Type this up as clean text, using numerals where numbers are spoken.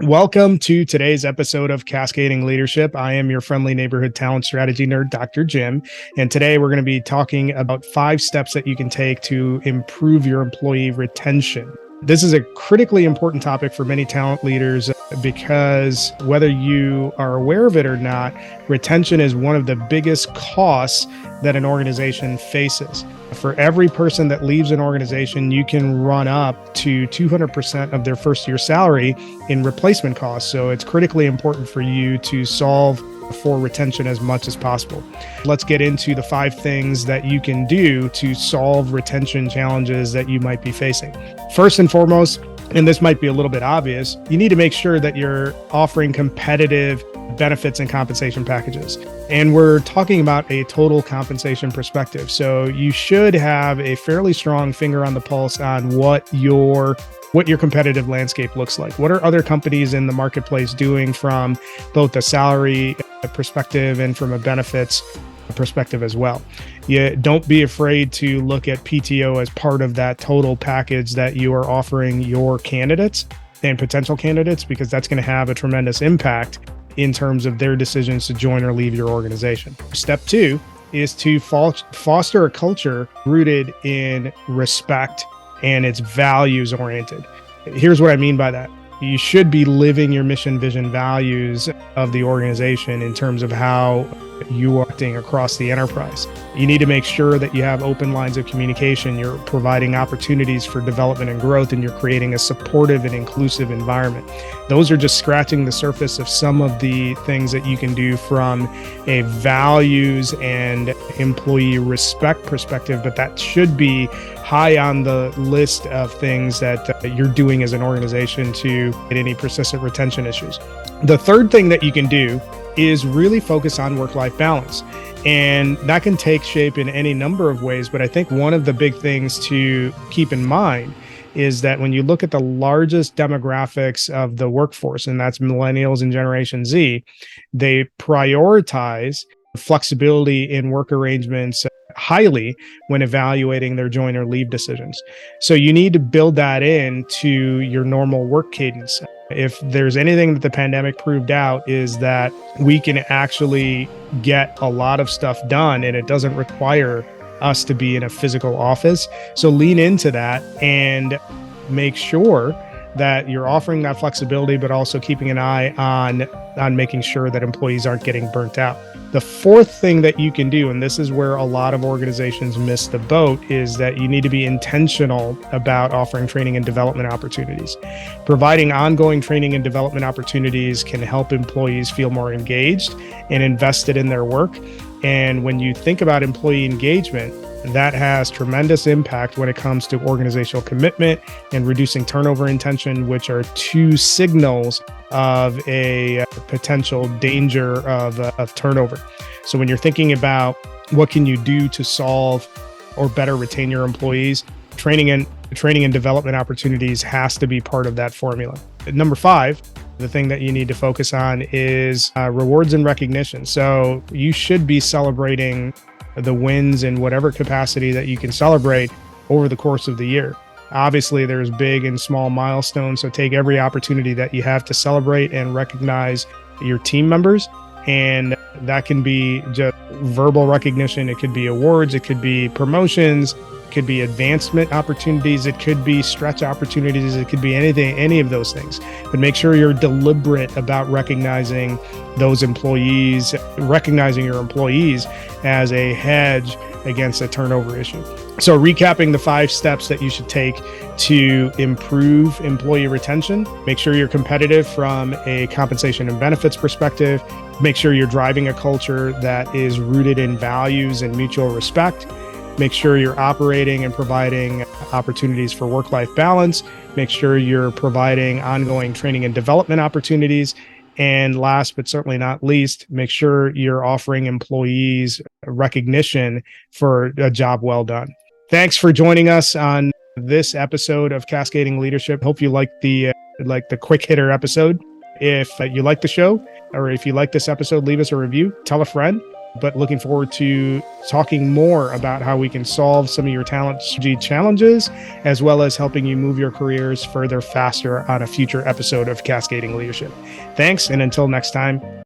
Welcome to today's episode of Cascading Leadership. I am your friendly neighborhood talent strategy nerd, Dr. Jim. And today we're going to be talking about 5 steps that you can take to improve your employee retention. This is a critically important topic for many talent leaders because whether you are aware of it or not, retention is one of the biggest costs that an organization faces. For every person that leaves an organization, you can run up to 200% of their first year salary in replacement costs. So it's critically important for you to solve for retention as much as possible. Let's get into the 5 things that you can do to solve retention challenges that you might be facing. First and foremost, and this might be a little bit obvious, you need to make sure that you're offering competitive benefits and compensation packages. And we're talking about a total compensation perspective. So you should have a fairly strong finger on the pulse on what your competitive landscape looks like. What are other companies in the marketplace doing from both a salary perspective and from a benefits perspective as well? Don't be afraid to look at PTO as part of that total package that you are offering your candidates and potential candidates, because that's going to have a tremendous impact in terms of their decisions to join or leave your organization. Step 2 is to foster a culture rooted in respect and it's values oriented. Here's what I mean by that. You should be living your mission, vision, values of the organization in terms of how you are acting across the enterprise. You need to make sure that you have open lines of communication. You're providing opportunities for development and growth, and you're creating a supportive and inclusive environment. Those are just scratching the surface of some of the things that you can do from a values and employee respect perspective, but that should be high on the list of things that you're doing as an organization to get any persistent retention issues. The third thing that you can do is really focus on work-life balance. And that can take shape in any number of ways. But I think one of the big things to keep in mind is that when you look at the largest demographics of the workforce, and that's millennials and Generation Z, they prioritize flexibility in work arrangements highly when evaluating their join or leave decisions. So you need to build that into your normal work cadence. If there's anything that the pandemic proved out, is that we can actually get a lot of stuff done and it doesn't require us to be in a physical office. So lean into that and make sure that you're offering that flexibility, but also keeping an eye on making sure that employees aren't getting burnt out. The fourth thing that you can do, and this is where a lot of organizations miss the boat, is that you need to be intentional about offering training and development opportunities. Providing ongoing training and development opportunities can help employees feel more engaged and invested in their work. And when you think about employee engagement, that has tremendous impact when it comes to organizational commitment and reducing turnover intention, which are 2 signals of a potential danger of turnover. So when you're thinking about what can you do to solve or better retain your employees, training and development opportunities has to be part of that formula. Number 5, the thing that you need to focus on is rewards and recognition. So you should be celebrating the wins in whatever capacity that you can celebrate over the course of the year. Obviously, there's big and small milestones, so take every opportunity that you have to celebrate and recognize your team members. And that can be just verbal recognition. It could be awards. It could be promotions. It could be advancement opportunities. It could be stretch opportunities. It could be anything, any of those things. But make sure you're deliberate about recognizing those employees, recognizing your employees as a hedge against a turnover issue. So recapping the 5 steps that you should take to improve employee retention: make sure you're competitive from a compensation and benefits perspective. Make sure you're driving a culture that is rooted in values and mutual respect. Make sure you're operating and providing opportunities for work-life balance. Make sure you're providing ongoing training and development opportunities. And last but certainly not least, make sure you're offering employees recognition for a job well done. Thanks for joining us on this episode of Cascading Leadership. Hope you liked the quick hitter episode. If you like the show, or if you like this episode, leave us a review, tell a friend. but looking forward to talking more about how we can solve some of your talent strategy challenges, as well as helping you move your careers further faster on a future episode of Cascading Leadership. Thanks, and until next time.